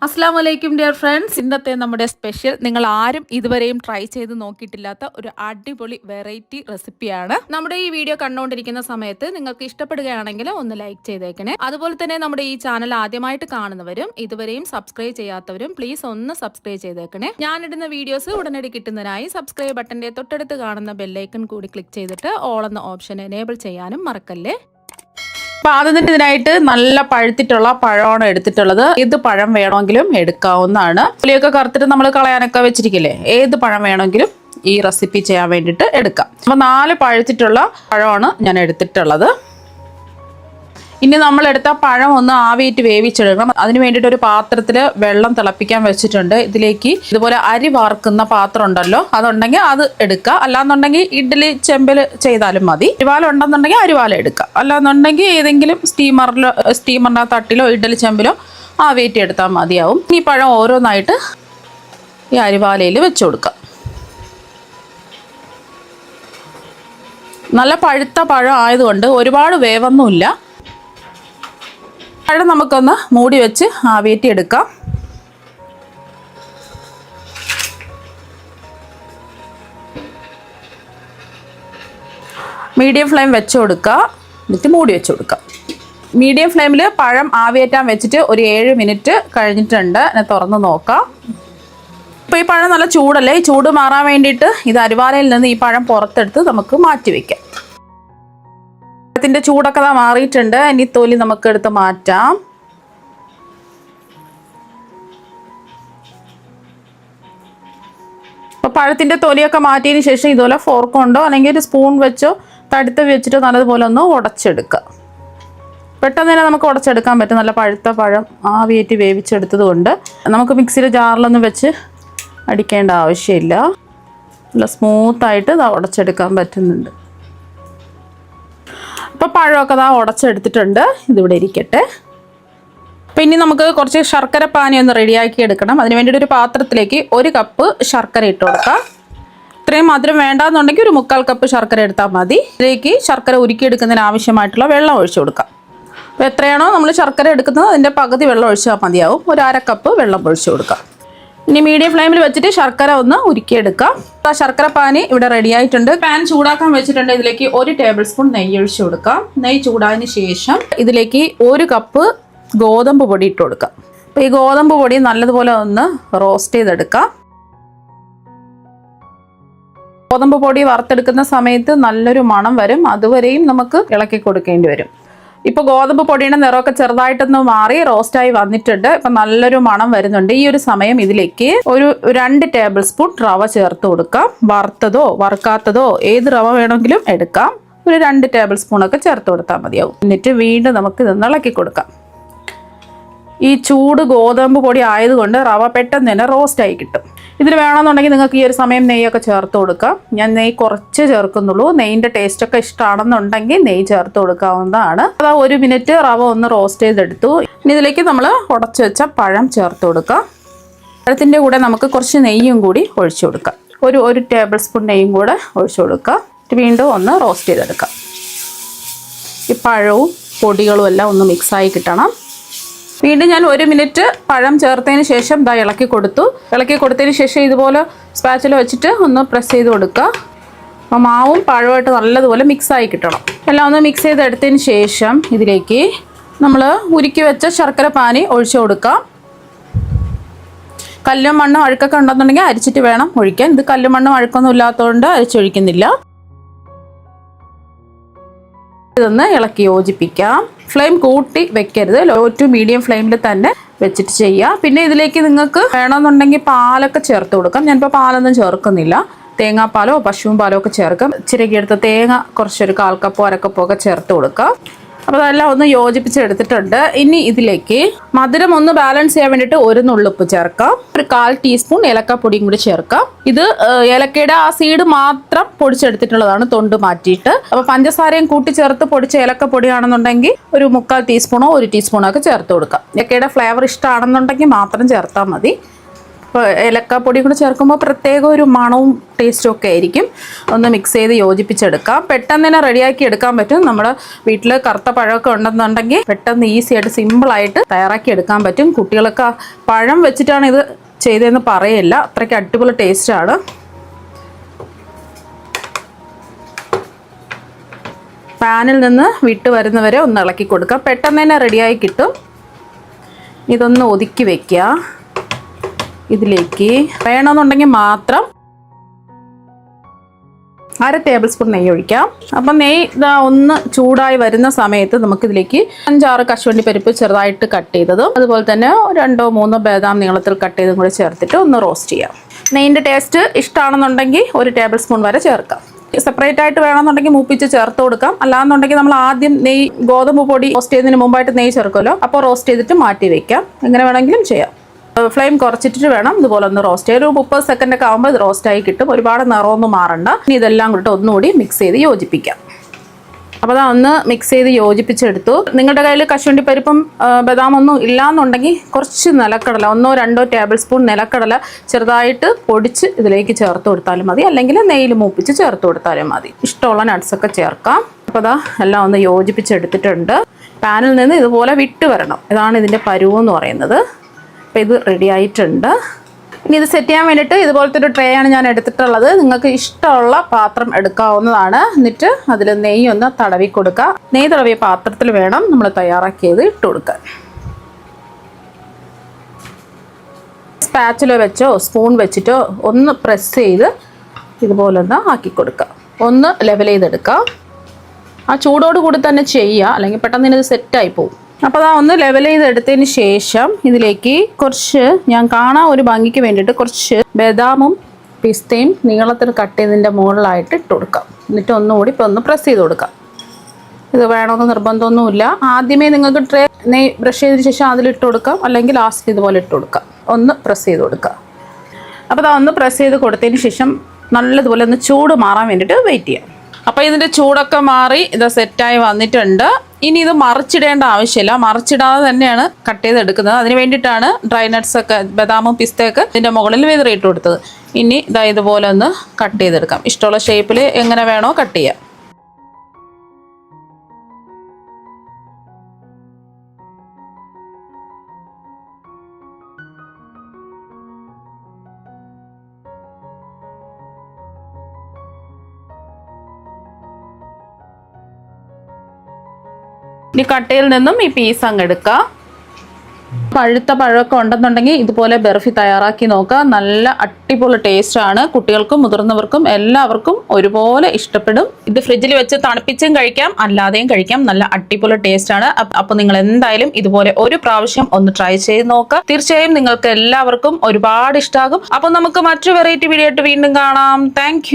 അസ്സാം വലൈക്കും dear friends. ഇന്നത്തെ നമ്മുടെ സ്പെഷ്യൽ നിങ്ങൾ ആരും ഇതുവരെയും ട്രൈ ചെയ്ത് നോക്കിയിട്ടില്ലാത്ത ഒരു അടിപൊളി വെറൈറ്റി റെസിപ്പിയാണ്. നമ്മുടെ ഈ വീഡിയോ കണ്ടുകൊണ്ടിരിക്കുന്ന സമയത്ത് നിങ്ങൾക്ക് ഇഷ്ടപ്പെടുകയാണെങ്കിൽ ഒന്ന് ലൈക്ക് ചെയ്തേക്കണേ. അതുപോലെ തന്നെ നമ്മുടെ ഈ ചാനൽ ആദ്യമായിട്ട് കാണുന്നവരും ഇതുവരെയും സബ്സ്ക്രൈബ് ചെയ്യാത്തവരും പ്ലീസ് ഒന്ന് സബ്സ്ക്രൈബ് ചെയ്തേക്കണേ. ഞാനിടുന്ന വീഡിയോസ് ഉടനടി കിട്ടുന്നതിനായി സബ്സ്ക്രൈബ് ബട്ടന്റെ തൊട്ടടുത്ത് കാണുന്ന ബെല്ലൈക്കൺ കൂടി ക്ലിക്ക് ചെയ്തിട്ട് ഓൾ എന്ന ഓപ്ഷൻ എനേബിൾ ചെയ്യാനും മറക്കല്ലേ. അപ്പോൾ ആദ്യം തന്നെ ഇതിനായിട്ട് നല്ല പഴുത്തിട്ടുള്ള പഴമാണ് എടുത്തിട്ടുള്ളത്. ഏത് പഴം വേണമെങ്കിലും എടുക്കാവുന്നതാണ്. പുളിയൊക്കെ കറുത്തിട്ട് നമ്മൾ കളയാനൊക്കെ വെച്ചിരിക്കില്ലേ, ഏത് പഴം വേണമെങ്കിലും ഈ റെസിപ്പി ചെയ്യാൻ വേണ്ടിയിട്ട് എടുക്കാം. അപ്പോൾ 4 പഴുത്തിട്ടുള്ള പഴമാണ് ഞാൻ എടുത്തിട്ടുള്ളത്. ഇനി നമ്മളെടുത്ത പഴം ഒന്ന് ആവിയിട്ട് വേവിച്ചെടുക്കണം. അതിന് വേണ്ടിയിട്ട് ഒരു പാത്രത്തിൽ വെള്ളം തിളപ്പിക്കാൻ വെച്ചിട്ടുണ്ട്. ഇതിലേക്ക് ഇതുപോലെ അരി വാർക്കുന്ന പാത്രം ഉണ്ടല്ലോ, അതുണ്ടെങ്കിൽ അത് എടുക്കുക. അല്ലാന്നുണ്ടെങ്കിൽ ഇഡ്ഡലി ചെമ്പിൽ ചെയ്താലും മതി. അരിവാല ഉണ്ടെന്നുണ്ടെങ്കിൽ അരിവാല എടുക്കുക. അല്ലാന്നുണ്ടെങ്കിൽ ഏതെങ്കിലും സ്റ്റീമറിൻ്റെ തട്ടിലോ ഇഡ്ഡലി ചെമ്പിലോ ആവിയിട്ട് എടുത്താൽ മതിയാവും. ഈ പഴം ഓരോന്നായിട്ട് ഈ അരിവാലയിൽ വെച്ച് കൊടുക്കുക. നല്ല പഴുത്ത പഴം ആയതുകൊണ്ട് ഒരുപാട് വേവൊന്നുമില്ല. പഴം നമുക്കൊന്ന് മൂടി വെച്ച് ആവിയേറ്റി എടുക്കാം. മീഡിയം ഫ്ലെയിം വെച്ച് കൊടുക്കുക, എന്നിട്ട് മൂടി വെച്ച് കൊടുക്കുക. മീഡിയം ഫ്ലെയിമിൽ പഴം ആവിയേറ്റാൻ വെച്ചിട്ട് ഒരു 7 മിനിറ്റ് കഴിഞ്ഞിട്ടുണ്ട്. എന്നെ തുറന്ന് നോക്കാം. ഇപ്പോൾ ഈ പഴം നല്ല ചൂടല്ലേ, ഈ ചൂട് മാറാൻ വേണ്ടിയിട്ട് ഇത് അരിവാലയിൽ നിന്ന് ഈ പഴം പുറത്തെടുത്ത് നമുക്ക് മാറ്റി വയ്ക്കാം. പഴത്തിൻ്റെ ചൂടൊക്കെ മാറിയിട്ടുണ്ട്. ഇനി തൊലി നമുക്ക് എടുത്ത് മാറ്റാം. അപ്പോൾ പഴത്തിൻ്റെ തൊലിയൊക്കെ മാറ്റിയതിന് ശേഷം ഇതുപോലെ ഫോർക്ക് കൊണ്ടോ അല്ലെങ്കിൽ ഒരു സ്പൂൺ വെച്ചോ തടുത്ത് വെച്ചിട്ടോ നല്ലതുപോലെ ഒന്ന് ഉടച്ചെടുക്കുക. പെട്ടെന്ന് തന്നെ നമുക്ക് ഉടച്ചെടുക്കാൻ പറ്റും. നല്ല പഴുത്ത പഴം ആവിയേറ്റി വേവിച്ചെടുത്തത് കൊണ്ട് നമുക്ക് മിക്സിയിൽ ജാറിലൊന്നും വെച്ച് അടിക്കേണ്ട ആവശ്യമില്ല. നല്ല സ്മൂത്തായിട്ട് ഉടച്ചെടുക്കാൻ പറ്റുന്നുണ്ട്. അപ്പോൾ പഴമൊക്കെ ഉടച്ചെടുത്തിട്ടുണ്ട്. ഇതിവിടെ ഇരിക്കട്ടെ. അപ്പോൾ ഇനി നമുക്ക് കുറച്ച് ശർക്കര പാനി ഒന്ന് റെഡിയാക്കി എടുക്കണം. അതിന് വേണ്ടിയിട്ട് ഒരു പാത്രത്തിലേക്ക് 1 കപ്പ് ശർക്കര ഇട്ട് കൊടുക്കാം. ഇത്രയും മധുരം വേണ്ടാന്നുണ്ടെങ്കിൽ ഒരു 3/4 കപ്പ് ശർക്കര എടുത്താൽ മതി. ഇതിലേക്ക് ശർക്കര ഉരുക്കിയെടുക്കുന്നതിന് ആവശ്യമായിട്ടുള്ള വെള്ളം ഒഴിച്ചു കൊടുക്കാം. അപ്പോൾ എത്രയാണോ നമ്മൾ ശർക്കര എടുക്കുന്നത് അതിൻ്റെ പകുതി വെള്ളം ഒഴിച്ചാൽ മതിയാവും. ഒരു 1/2 കപ്പ് വെള്ളം ഒഴിച്ചു കൊടുക്കാം. ഇനി മീഡിയം ഫ്ലെയിമിൽ വെച്ചിട്ട് ശർക്കര ഒന്ന് ഉരുക്കിയെടുക്കാം. ആ ശർക്കര പാനി ഇവിടെ റെഡി ആയിട്ടുണ്ട്. പാൻ ചൂടാക്കാൻ വെച്ചിട്ടുണ്ട്. ഇതിലേക്ക് 1 ടേബിൾ സ്പൂൺ നെയ്യ് ഒഴിച്ചു കൊടുക്കാം. നെയ്യ് ചൂടായതിന് ശേഷം ഇതിലേക്ക് 1 കപ്പ് ഗോതമ്പ് പൊടി ഇട്ട് കൊടുക്കാം. അപ്പോൾ ഈ ഗോതമ്പ് പൊടി നല്ലതുപോലെ ഒന്ന് റോസ്റ്റ് ചെയ്തെടുക്കാം. ഗോതമ്പ് പൊടി വറുത്തെടുക്കുന്ന സമയത്ത് നല്ലൊരു മണം വരും. അതുവരെയും നമുക്ക് ഇളക്കി കൊടുക്കേണ്ടി വരും. ഇപ്പോൾ ഗോതമ്പ് പൊടിയുടെ നിറമൊക്കെ ചെറുതായിട്ടൊന്ന് മാറി റോസ്റ്റായി വന്നിട്ടുണ്ട്. ഇപ്പം നല്ലൊരു മണം വരുന്നുണ്ട്. ഈ ഒരു സമയം ഇതിലേക്ക് ഒരു 2 ടേബിൾ സ്പൂൺ റവ ചേർത്ത് കൊടുക്കാം. വറുത്തതോ വറുക്കാത്തതോ ഏത് റവ വേണമെങ്കിലും എടുക്കാം. ഒരു 2 ടേബിൾ സ്പൂണൊക്കെ ചേർത്ത് കൊടുത്താൽ മതിയാവും. എന്നിട്ട് വീണ്ടും നമുക്ക് ഇതൊന്ന് ഇളക്കി കൊടുക്കാം. ഈ ചൂട് ഗോതമ്പ് പൊടി ആയതുകൊണ്ട് റവ പെട്ടെന്ന് തന്നെ റോസ്റ്റായി കിട്ടും. ഇതിൽ വേണമെന്നുണ്ടെങ്കിൽ നിങ്ങൾക്ക് ഈ ഒരു സമയം നെയ്യൊക്കെ ചേർത്ത് കൊടുക്കാം. ഞാൻ നെയ്യ് കുറച്ച് ചേർക്കുന്നുള്ളൂ. നെയ്യിൻ്റെ ടേസ്റ്റൊക്കെ ഇഷ്ടമാണെന്നുണ്ടെങ്കിൽ നെയ്യ് ചേർത്ത് കൊടുക്കാവുന്നതാണ്. അതാ 1 മിനിറ്റ് റവ ഒന്ന് റോസ്റ്റ് ചെയ്തെടുത്തു. ഇനി ഇതിലേക്ക് നമ്മൾ ഉടച്ചു വെച്ച പഴം ചേർത്ത് കൊടുക്കാം. പഴത്തിൻ്റെ കൂടെ നമുക്ക് കുറച്ച് നെയ്യും കൂടി ഒഴിച്ചു കൊടുക്കാം. ഒരു ടേബിൾ സ്പൂൺ നെയ്യും കൂടെ ഒഴിച്ചു കൊടുക്കാം. വീണ്ടും ഒന്ന് റോസ്റ്റ് ചെയ്തെടുക്കാം. ഈ പഴവും പൊടികളും എല്ലാം ഒന്ന് മിക്സായി കിട്ടണം. വീണ്ടും ഞാൻ 1 മിനിറ്റ് പഴം ചേർത്തതിന് ശേഷം ഇളക്കി കൊടുത്തതിന് ശേഷം ഇതുപോലെ സ്പാച്ചില വെച്ചിട്ട് ഒന്ന് പ്രസ് ചെയ്ത് കൊടുക്കുക. അപ്പോൾ മാവും പഴവുമായിട്ട് നല്ലതുപോലെ മിക്സായി കിട്ടണം. എല്ലാം ഒന്ന് മിക്സ് ചെയ്തെടുത്തതിന് ശേഷം ഇതിലേക്ക് നമ്മൾ ഉരുക്കി വെച്ച ശർക്കര പാനി ഒഴിച്ചു കൊടുക്കാം. കല്ലും മണ്ണും അഴുക്കൊക്കെ ഉണ്ടെന്നുണ്ടെങ്കിൽ അരിച്ചിട്ട് വേണം ഒഴിക്കാൻ. ഇത് കല്ലും മണ്ണും അഴുക്കൊന്നും ഇല്ലാത്തതുകൊണ്ട് അരിച്ചൊഴിക്കുന്നില്ല. ഇതൊന്ന് ഇളക്കി യോജിപ്പിക്കാം. ഫ്ലെയിം കൂട്ടി വെക്കരുത്. ലോ ടു മീഡിയം ഫ്ലെയിമിൽ തന്നെ വെച്ചിട്ട് ചെയ്യുക. പിന്നെ ഇതിലേക്ക് നിങ്ങൾക്ക് വേണമെന്നുണ്ടെങ്കിൽ പാലൊക്കെ ചേർത്ത് കൊടുക്കാം. ഞാനിപ്പോൾ പാലൊന്നും ചേർക്കുന്നില്ല. തേങ്ങാപ്പാലോ പശുവും പാലോ ഒക്കെ ചേർക്കാം. ചിരകിയെടുത്ത തേങ്ങ കുറച്ചൊരു 1/4 കപ്പോ 1/2 കപ്പോ ഒക്കെ ചേർത്ത് കൊടുക്കാം. അപ്പോൾ അതെല്ലാം ഒന്ന് യോജിപ്പിച്ചെടുത്തിട്ടുണ്ട്. ഇനി ഇതിലേക്ക് മധുരം ഒന്ന് ബാലൻസ് ചെയ്യാൻ വേണ്ടിയിട്ട് 1 നുള്ളുപ്പ് ചേർക്കാം. ഒരു 1/4 ടീസ്പൂൺ ഏലക്കാപ്പൊടിയും കൂടി ചേർക്കാം. ഇത് ഏലക്കയുടെ ആ സീഡ് മാത്രം പൊടിച്ചെടുത്തിട്ടുള്ളതാണ്, തൊണ്ട് മാറ്റിയിട്ട്. അപ്പോൾ പഞ്ചസാരയും കൂട്ടി ചേർത്ത് പൊടിച്ച ഏലക്കപ്പൊടിയാണെന്നുണ്ടെങ്കിൽ ഒരു 3/4 ടീസ്പൂണോ 1 ടീസ്പൂണോ ഒക്കെ ചേർത്ത് കൊടുക്കാം. ഏലക്കയുടെ ഫ്ലേവർ ഇഷ്ടമാണെന്നുണ്ടെങ്കിൽ മാത്രം ചേർത്താൽ മതി. അപ്പോൾ ഏലക്കാപ്പൊടി കൂടെ ചേർക്കുമ്പോൾ പ്രത്യേക ഒരു മണവും ടേസ്റ്റും ഒക്കെ ആയിരിക്കും. ഒന്ന് മിക്സ് ചെയ്ത് യോജിപ്പിച്ചെടുക്കാം. പെട്ടെന്ന് തന്നെ റെഡിയാക്കി എടുക്കാൻ പറ്റും. നമ്മുടെ വീട്ടിൽ കറുത്ത പഴമൊക്കെ ഉണ്ടെന്നുണ്ടെങ്കിൽ പെട്ടെന്ന് ഈസി ആയിട്ട് സിമ്പിളായിട്ട് തയ്യാറാക്കി എടുക്കാൻ പറ്റും. കുട്ടികളൊക്കെ പഴം വെച്ചിട്ടാണ് ഇത് ചെയ്തതെന്ന് പറയില്ല, അത്രയ്ക്ക് അടിപൊളി ടേസ്റ്റാണ്. പാനിൽ നിന്ന് വിട്ട് വരുന്നവരെ ഒന്ന് ഇളക്കി കൊടുക്കാം. പെട്ടെന്ന് തന്നെ റെഡിയായി കിട്ടും. ഇതൊന്ന് ഒതുക്കി വയ്ക്കുക. ഇതിലേക്ക് വേണമെന്നുണ്ടെങ്കിൽ മാത്രം 1/2 ടേബിൾ സ്പൂൺ നെയ്യ് ഒഴിക്കാം. അപ്പം നെയ്യ് ഇതാ ഒന്ന് ചൂടായി വരുന്ന സമയത്ത് നമുക്കിതിലേക്ക് 5-6 കശുവണ്ടി പരിപ്പ് ചെറുതായിട്ട് കട്ട് ചെയ്തതും അതുപോലെ തന്നെ 2-3 ബദാം നീളത്തിൽ കട്ട് ചെയ്തും കൂടി ചേർത്തിട്ട് ഒന്ന് റോസ്റ്റ് ചെയ്യാം. നെയ്യിൻ്റെ ടേസ്റ്റ് ഇഷ്ടമാണെന്നുണ്ടെങ്കിൽ 1 ടേബിൾ സ്പൂൺ വരെ ചേർക്കാം. സെപ്പറേറ്റ് ആയിട്ട് വേണമെന്നുണ്ടെങ്കിൽ മൂപ്പിച്ച് ചേർത്ത് കൊടുക്കാം. അല്ലാന്നുണ്ടെങ്കിൽ നമ്മൾ ആദ്യം നെയ്യ് ഗോതമ്പ് പൊടി റോസ്റ്റ് ചെയ്യുന്നതിന് മുമ്പായിട്ട് നെയ്യ് ചേർക്കുമല്ലോ, അപ്പോൾ റോസ്റ്റ് ചെയ്തിട്ട് മാറ്റി വയ്ക്കാം. എങ്ങനെ വേണമെങ്കിലും ചെയ്യാം. ഫ്ലെയിം കുറച്ചിട്ട് വേണം ഇതുപോലെ ഒന്ന് റോസ്റ്റ് ചെയ്യാം. ഒരു 30 സെക്കൻഡ് ഒക്കെ ആകുമ്പോൾ ഇത് റോസ്റ്റായി കിട്ടും. ഒരുപാട് നിറമൊന്നും മാറണ്ട. ഇനി ഇതെല്ലാം കൂടി ഒന്നുകൂടി മിക്സ് ചെയ്ത് യോജിപ്പിക്കാം. അപ്പോൾ അതൊന്ന് മിക്സ് ചെയ്ത് യോജിപ്പിച്ചെടുത്തു. നിങ്ങളുടെ കയ്യിൽ കശുവണ്ടി പരിപ്പും ബദാമൊന്നും ഇല്ലാന്നുണ്ടെങ്കിൽ കുറച്ച് നിലക്കടല 1-2 ടേബിൾ സ്പൂൺ നിലക്കടല ചെറുതായിട്ട് പൊടിച്ച് ഇതിലേക്ക് ചേർത്ത് കൊടുത്താലും മതി, അല്ലെങ്കിൽ നെയ്യിൽ മൂപ്പിച്ച് ചേർത്ത് കൊടുത്താലും മതി. ഇഷ്ടമുള്ള നട്ട്സൊക്കെ ചേർക്കാം. അപ്പോൾ എല്ലാം ഒന്ന് യോജിപ്പിച്ചെടുത്തിട്ടുണ്ട്. പാനിൽ നിന്ന് ഇതുപോലെ വിട്ട് വരണം. ഇതാണ് ഇതിൻ്റെ പരുവെന്ന് പറയുന്നത്. അപ്പോൾ ഇത് റെഡി ആയിട്ടുണ്ട്. ഇനി ഇത് സെറ്റ് ചെയ്യാൻ വേണ്ടിയിട്ട് ഇതുപോലത്തെ ഒരു ട്രേ ആണ് ഞാൻ എടുത്തിട്ടുള്ളത്. നിങ്ങൾക്ക് ഇഷ്ടമുള്ള പാത്രം എടുക്കാവുന്നതാണ്. എന്നിട്ട് അതിൽ നെയ്യ് ഒന്ന് തടവി കൊടുക്കുക. നെയ്യ് തടവിയ പാത്രത്തിൽ വേണം നമ്മൾ തയ്യാറാക്കിയത് ഇട്ട് കൊടുക്കാൻ. സ്പാച്ചുല വെച്ചോ സ്പൂൺ വെച്ചിട്ടോ ഒന്ന് പ്രസ് ചെയ്ത് ഇതുപോലൊന്ന് ആക്കി കൊടുക്കുക. ഒന്ന് ലെവൽ ചെയ്തെടുക്കുക. ആ ചൂടോടുകൂടി തന്നെ ചെയ്യുക, അല്ലെങ്കിൽ പെട്ടെന്ന് ഇത് സെറ്റായി പോകും. അപ്പോൾ ഒന്ന് ലെവൽ ചെയ്തെടുത്തതിന് ശേഷം ഇതിലേക്ക് കുറച്ച്, ഞാൻ കാണാൻ ഒരു ഭംഗിക്ക് വേണ്ടിയിട്ട് കുറച്ച് ബദാമും പിസ്തയും നീളത്തിൽ കട്ട് ചെയ്തതിൻ്റെ മുകളിലായിട്ട് ഇട്ട് കൊടുക്കാം. എന്നിട്ട് ഒന്നുകൂടി ഇപ്പോൾ ഒന്ന് പ്രസ് ചെയ്ത് കൊടുക്കാം. ഇത് വേണമെന്ന് നിർബന്ധമൊന്നുമില്ല. ആദ്യമേ നിങ്ങൾക്ക് ട്രേ നെയ്യ് ബ്രഷ് ചെയ്തതിന് ശേഷം അതിലിട്ട് കൊടുക്കാം, അല്ലെങ്കിൽ ലാസ്റ്റ് ഇതുപോലെ ഇട്ട് കൊടുക്കാം. ഒന്ന് പ്രസ് ചെയ്ത് കൊടുക്കുക. അപ്പോൾ ഒന്ന് പ്രസ് ചെയ്ത് കൊടുത്തതിന് ശേഷം നല്ലതുപോലെ ഒന്ന് ചൂട് മാറാൻ വേണ്ടിയിട്ട് വെയിറ്റ് ചെയ്യാം. അപ്പോൾ ഇതിൻ്റെ ചൂടൊക്കെ മാറി ഇത് സെറ്റായി വന്നിട്ടുണ്ട്. ഇനി ഇത് മറിച്ചിടേണ്ട ആവശ്യമില്ല. മറിച്ചിടാതെ തന്നെയാണ് കട്ട് ചെയ്തെടുക്കുന്നത്. അതിന് വേണ്ടിയിട്ടാണ് ഡ്രൈ നട്ട്സ് ഒക്കെ ബദാമും പിസ്തയൊക്കെ ഇതിൻ്റെ മുകളിൽ വിതറിയിട്ട് കൊടുത്തത്. ഇനി ഇതാ ഇതുപോലെ ഒന്ന് കട്ട് ചെയ്തെടുക്കാം. ഇഷ്ടമുള്ള ഷേപ്പിൽ എങ്ങനെ വേണോ കട്ട് ചെയ്യാം. ഇനി കട്ടയിൽ നിന്നും ഈ പീസ് അങ്ങ് എടുക്കുക. പഴുത്ത പഴമൊക്കെ ഉണ്ടെന്നുണ്ടെങ്കിൽ ഇതുപോലെ ബർഫി തയ്യാറാക്കി നോക്കുക. നല്ല അടിപൊളി ടേസ്റ്റാണ്. കുട്ടികൾക്കും മുതിർന്നവർക്കും എല്ലാവർക്കും ഒരുപോലെ ഇഷ്ടപ്പെടും. ഇത് ഫ്രിഡ്ജിൽ വെച്ച് തണുപ്പിച്ചും കഴിക്കാം, അല്ലാതെയും കഴിക്കാം. നല്ല അടിപൊളി ടേസ്റ്റാണ്. അപ്പോൾ നിങ്ങൾ എന്തായാലും ഇതുപോലെ ഒരു പ്രാവശ്യം ഒന്ന് ട്രൈ ചെയ്ത് നോക്കുക. തീർച്ചയായും നിങ്ങൾക്ക് എല്ലാവർക്കും ഒരുപാട് ഇഷ്ടമാകും. അപ്പോൾ നമുക്ക് മറ്റൊരു വെറൈറ്റി വീഡിയോ ആയിട്ട് വീണ്ടും കാണാം. താങ്ക്